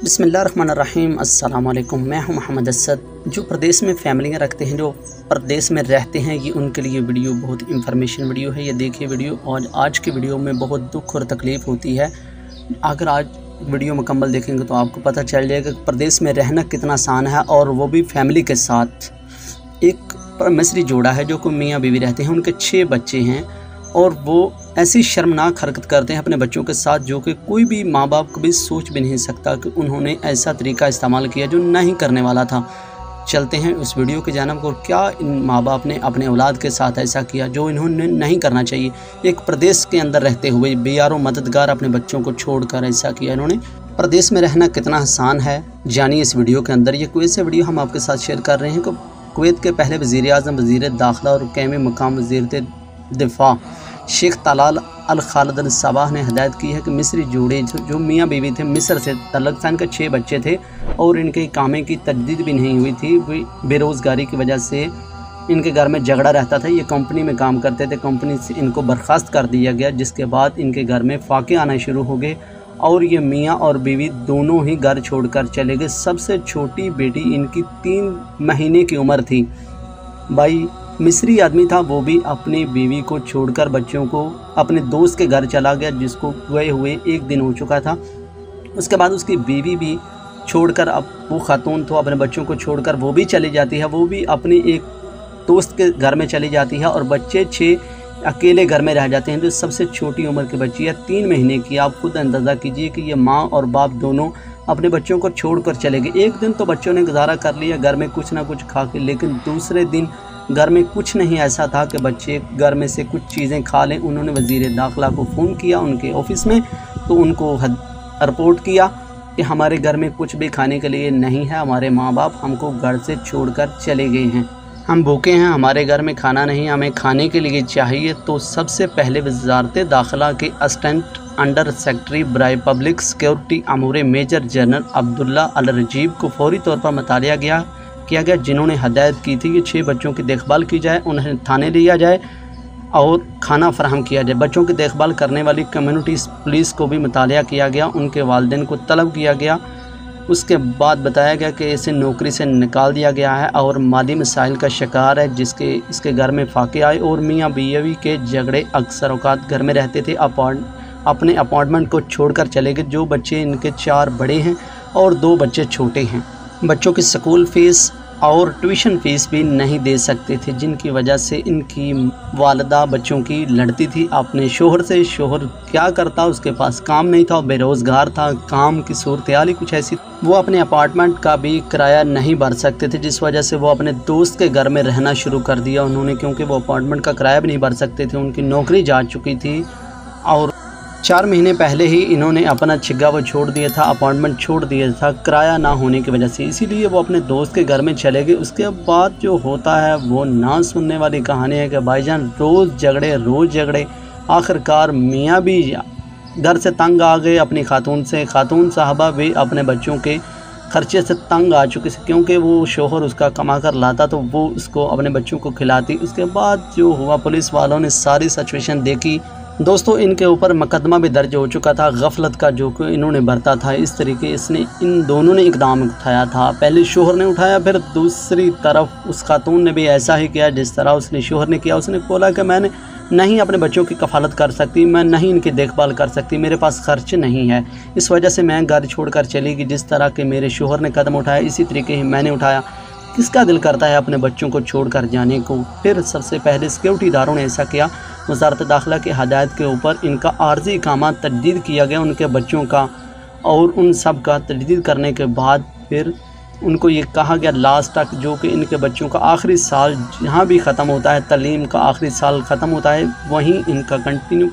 बिस्मिल्लाहिर्रहमानिर्रहीम। अस्सलाम वालेकुम। मैं हूं मोहम्मद असद। जो प्रदेश में फैमिलियां रखते हैं, जो प्रदेश में रहते हैं, ये उनके लिए वीडियो बहुत इंफॉर्मेशन वीडियो है। ये देखिए वीडियो, और आज की वीडियो में बहुत दुख और तकलीफ़ होती है। अगर आज वीडियो मुकम्मल देखेंगे तो आपको पता चल जाएगा कि प्रदेश में रहना कितना आसान है, और वो भी फैमिली के साथ। एक मिस्री जोड़ा है जो कोई मियाँ बीवी रहते हैं, उनके 6 बच्चे हैं, और वो ऐसी शर्मनाक हरकत करते हैं अपने बच्चों के साथ जो कि कोई भी माँ बाप कभी सोच भी नहीं सकता कि उन्होंने ऐसा तरीका इस्तेमाल किया जो नहीं करने वाला था। चलते हैं उस वीडियो की जानिब को। क्या इन माँ बाप ने अपने औलाद के साथ ऐसा किया जो इन्होंने नहीं करना चाहिए। एक प्रदेश के अंदर रहते हुए बेयारो मददगार अपने बच्चों को छोड़कर ऐसा किया इन्होंने। प्रदेश में रहना कितना आसान है जानिए इस वीडियो के अंदर। ये कुवैत से वीडियो हम आपके साथ शेयर कर रहे हैं कि कुवैत के पहले वज़ीर आज़म, वज़ीर दाखिला और कैमी मकाम वज़ीर दिफा शेख तलाल अल खालिद अल सबाह ने हदायत की है कि मिस्री जोड़े जो मियाँ बीवी थे, मिस्र से तल्लक था, इनके 6 बच्चे थे और इनके कामे की तजदीद भी नहीं हुई थी। बेरोज़गारी की वजह से इनके घर में झगड़ा रहता था। ये कंपनी में काम करते थे, कंपनी से इनको बर्खास्त कर दिया गया, जिसके बाद इनके घर में फाके आना शुरू हो गए और ये मियाँ और बीवी दोनों ही घर छोड़कर चले गए। सबसे छोटी बेटी इनकी 3 महीने की उम्र थी। भाई मिस्री आदमी था, वो भी अपनी बीवी को छोड़कर बच्चों को अपने दोस्त के घर चला गया, जिसको गए हुए 1 दिन हो चुका था। उसके बाद उसकी बीवी भी छोड़कर, अब वो खातून तो अपने बच्चों को छोड़कर वो भी चली जाती है, वो भी अपनी एक दोस्त के घर में चली जाती है और बच्चे 6 अकेले घर में रह जाते हैं। जो सबसे छोटी उम्र की बच्ची है 3 महीने की। आप खुद अंदाज़ा कीजिए कि ये माँ और बाप दोनों अपने बच्चों को छोड़कर चले गए। एक दिन तो बच्चों ने गुजारा कर लिया घर में कुछ ना कुछ खा के, लेकिन दूसरे दिन घर में कुछ नहीं ऐसा था कि बच्चे घर में से कुछ चीज़ें खा लें। उन्होंने वज़ीर दाखिला को फ़ोन किया उनके ऑफ़िस में, तो उनको रिपोर्ट किया कि हमारे घर में कुछ भी खाने के लिए नहीं है, हमारे माँ बाप हमको घर से छोड़कर चले गए हैं, हम भूखे हैं, हमारे घर में खाना नहीं, हमें खाने के लिए चाहिए। तो सबसे पहले वज़ारत दाखिला के असिस्टेंट अंडर सेक्रेटरी बराए पब्लिक सिक्योरिटी अमूर major general Abdullah Al Rajeeb को फौरी तौर पर मुतालिया किया गया, जिन्होंने हदायत की थी कि 6 बच्चों की देखभाल की जाए, उन्हें थाने लिया जाए और खाना फराहम किया जाए। बच्चों की देखभाल करने वाली कम्युनिटी पुलिस को भी मुतालिया किया गया, उनके वालिदैन को तलब किया गया। उसके बाद बताया गया कि इसे नौकरी से निकाल दिया गया है और माली मसाइल का शिकार है, जिसके इसके घर में फाके आए और मियाँ बीवी के झगड़े अक्सर औकात घर में रहते थे। अपने अपार्टमेंट को छोड़कर चले गए। जो बच्चे इनके 4 बड़े हैं और 2 बच्चे छोटे हैं। बच्चों की स्कूल फ़ीस और ट्यूशन फ़ीस भी नहीं दे सकते थे, जिनकी वजह से इनकी वालिदा बच्चों की लड़ती थी अपने शोहर से। शोहर क्या करता, उसके पास काम नहीं था, बेरोज़गार था, काम की सूरत हाल ही कुछ ऐसी। वो अपने अपार्टमेंट का भी किराया नहीं भर सकते थे, जिस वजह से वो अपने दोस्त के घर में रहना शुरू कर दिया उन्होंने, क्योंकि वो अपार्टमेंट का किराया भी नहीं भर सकते थे। उनकी नौकरी जा चुकी थी और 4 महीने पहले ही इन्होंने अपना छिग्गा वो छोड़ दिया था, अपार्टमेंट छोड़ दिया था किराया ना होने की वजह से, इसीलिए वो अपने दोस्त के घर में चले गए। उसके बाद जो होता है वो ना सुनने वाली कहानी है कि भाईजान रोज़ झगड़े। आखिरकार मियाँ भी घर से तंग आ गए अपनी खातून से। खातून साहबा भी अपने बच्चों के खर्चे से तंग आ चुके थे, क्योंकि वो शोहर उसका कमा कर लाता तो वो उसको अपने बच्चों को खिलाती। उसके बाद जो हुआ, पुलिस वालों ने सारी सिचुएशन देखी। दोस्तों, इनके ऊपर मुकदमा भी दर्ज हो चुका था गफलत का, जो कि इन्होंने बरता था। इस तरीके इन दोनों ने इकदाम उठाया था। पहले शोहर ने उठाया, फिर दूसरी तरफ उस खातून ने भी ऐसा ही किया जिस तरह उसने शोहर ने किया। उसने बोला कि मैंने नहीं अपने बच्चों की कफ़ालत कर सकती, मैं नहीं इनकी देखभाल कर सकती, मेरे पास खर्च नहीं है, इस वजह से मैं घर छोड़कर चली गई। जिस तरह के मेरे शोहर ने कदम उठाया, इसी तरीके ही मैंने उठाया। किसका दिल करता है अपने बच्चों को छोड़कर जाने को। फिर सबसे पहले सिक्योरिटी इदारों ने ऐसा किया। वज़ारत दाखिला की हदायत के ऊपर इनका आर्जी इकामा तजदीद किया गया, उनके बच्चों का और उन सब का तजदीद करने के बाद फिर उनको ये कहा गया लास्ट तक, जो कि इनके बच्चों का आखिरी साल जहाँ भी ख़त्म होता है, तलीम का आखिरी साल ख़त्म होता है, वहीं इनका कंटिन्यू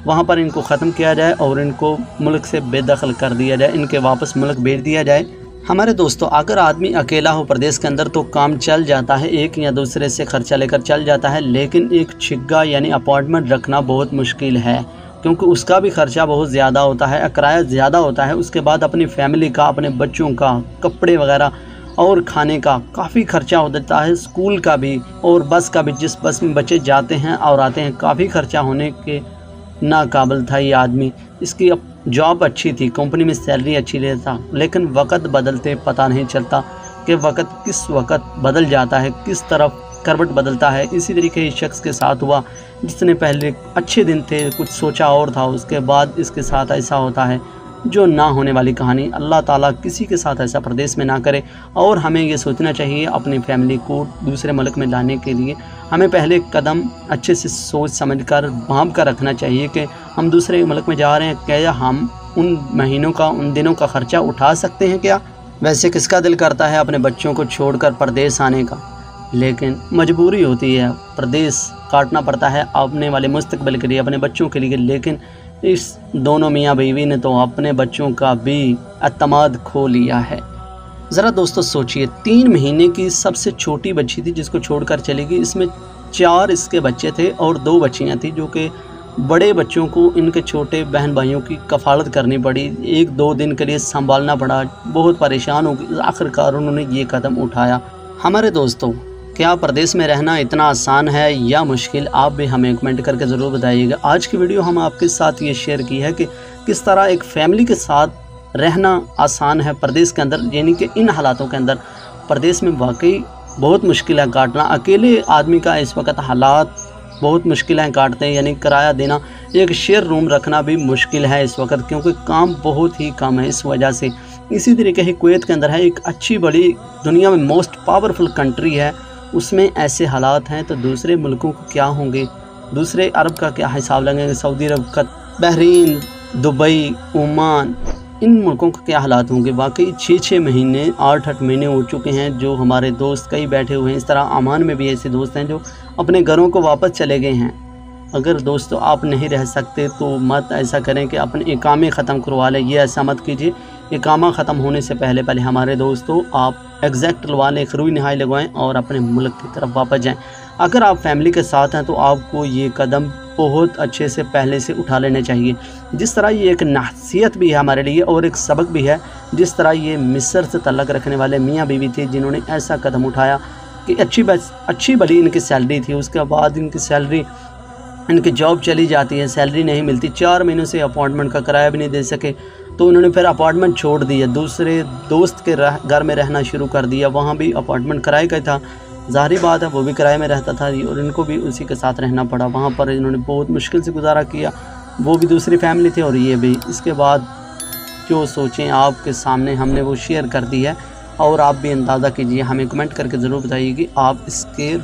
वहाँ पर इनको ख़त्म किया जाए और इनको मुल्क से बेदखल कर दिया जाए, इनके वापस मुल्क भेज दिया जाए। हमारे दोस्तों, अगर आदमी अकेला हो प्रदेश के अंदर तो काम चल जाता है, एक या दूसरे से खर्चा लेकर चल जाता है, लेकिन एक छिग्गा यानी अपार्टमेंट रखना बहुत मुश्किल है, क्योंकि उसका भी खर्चा बहुत ज़्यादा होता है, किराया ज़्यादा होता है। उसके बाद अपनी फैमिली का, अपने बच्चों का कपड़े वगैरह और खाने का काफ़ी खर्चा हो जाता है, स्कूल का भी और बस का भी। जिस बस में बच्चे जाते हैं और आते हैं, काफ़ी खर्चा होने के नाकाबिल था ये आदमी। इसकी जॉब अच्छी थी, कंपनी में सैलरी अच्छी रहता, लेकिन वक्त बदलते पता नहीं चलता कि वक्त किस वक्त बदल जाता है, किस तरफ करवट बदलता है। इसी तरीके इस शख्स के साथ हुआ जिसने पहले अच्छे दिन थे, कुछ सोचा और था, उसके बाद इसके साथ ऐसा होता है जो ना होने वाली कहानी। अल्लाह ताला किसी के साथ ऐसा प्रदेश में ना करे। और हमें ये सोचना चाहिए अपनी फैमिली को दूसरे मुल्क में लाने के लिए हमें पहले कदम अच्छे से सोच समझ कर भांप कर रखना चाहिए कि हम दूसरे मुल्क में जा रहे हैं, क्या हम उन महीनों का, उन दिनों का ख़र्चा उठा सकते हैं क्या। वैसे किसका दिल करता है अपने बच्चों को छोड़कर परदेश आने का, लेकिन मजबूरी होती है, प्रदेश काटना पड़ता है अपने वाले मुस्तकबिल के लिए, अपने बच्चों के लिए। लेकिन इस दोनों मियाँ बीवी ने तो अपने बच्चों का भी एतमाद खो लिया है। ज़रा दोस्तों सोचिए, 3 महीने की सबसे छोटी बच्ची थी जिसको छोड़कर चली गई। इसमें 4 इसके बच्चे थे और 2 बच्चियाँ थी जो कि बड़े बच्चों को इनके छोटे बहन भाइयों की कफ़ालत करनी पड़ी, 1-2 दिन के लिए संभालना पड़ा, बहुत परेशान हो गई। आखिरकार उन्होंने ये कदम उठाया। हमारे दोस्तों, क्या प्रदेश में रहना इतना आसान है या मुश्किल? आप भी हमें कमेंट करके ज़रूर बताइएगा। आज की वीडियो हम आपके साथ ये शेयर की है कि किस तरह एक फैमिली के साथ रहना आसान है प्रदेश के अंदर, यानी कि इन हालातों के अंदर प्रदेश में वाकई बहुत मुश्किल है काटना। अकेले आदमी का इस वक्त हालात बहुत मुश्किल है काटते हैं, यानी किराया देना, एक शेयर रूम रखना भी मुश्किल है इस वक्त, क्योंकि काम बहुत ही कम है इस वजह से। इसी तरीके से कुवैत के अंदर है, एक अच्छी बड़ी दुनिया में मोस्ट पावरफुल कंट्री है, उसमें ऐसे हालात हैं तो दूसरे मुल्कों को क्या होंगे, दूसरे अरब का क्या हिसाब लगेंगे, सऊदी अरब का, बहरीन, दुबई, ओमान, इन मुल्कों के क्या हालात होंगे। वाकई 6-6 महीने, 8-8 महीने हो चुके हैं जो हमारे दोस्त कई बैठे हुए हैं। इस तरह अमान में भी ऐसे दोस्त हैं जो अपने घरों को वापस चले गए हैं। अगर दोस्तों आप नहीं रह सकते तो मत ऐसा करें कि अपने इकामे ख़त्म करवा लें, ये ऐसा मत कीजिए। इकामा ख़त्म होने से पहले हमारे दोस्तों आप एग्जैक्ट लगा लें, खरूई नहाई लगवाएं और अपने मुल्क की तरफ वापस जाएं। अगर आप फैमिली के साथ हैं तो आपको ये कदम बहुत अच्छे से पहले से उठा लेने चाहिए। जिस तरह ये एक नसीहत भी है हमारे लिए और एक सबक भी है, जिस तरह ये मिस्र से तल्लक रखने वाले मियाँ बीवी थे जिन्होंने ऐसा कदम उठाया कि अच्छी भली इनकी सैलरी थी, उसके बाद इनकी सैलरी, इनकी जॉब चली जाती है, सैलरी नहीं मिलती, 4 महीनों से अपार्टमेंट का किराया भी नहीं दे सके, तो उन्होंने फिर अपार्टमेंट छोड़ दिया, दूसरे दोस्त के घर में रहना शुरू कर दिया। वहाँ भी अपार्टमेंट किराए का था, ज़ाहिर बात है वो भी किराए में रहता था और इनको भी उसी के साथ रहना पड़ा। वहाँ पर इन्होंने बहुत मुश्किल से गुजारा किया, वो भी दूसरी फैमिली थी और ये भी। इसके बाद जो सोचें आपके सामने हमने वो शेयर कर दी है और आप भी अंदाज़ा कीजिए, हमें कमेंट करके ज़रूर बताइए कि आप इसके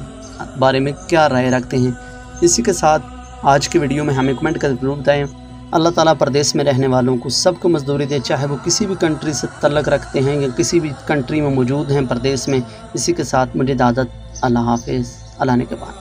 बारे में क्या राय रखते हैं। इसी के साथ आज की वीडियो में हमें कमेंट करके ज़रूर बताएं। अल्लाह ताला प्रदेश में रहने वालों को सबको मजदूरी दे, चाहे वो किसी भी कंट्री से तल्लक रखते हैं या किसी भी कंट्री में मौजूद हैं प्रदेश में। इसी के साथ मुझे इजाज़त, अल्लाह हाफिज़, अल्लाह ने के बाद।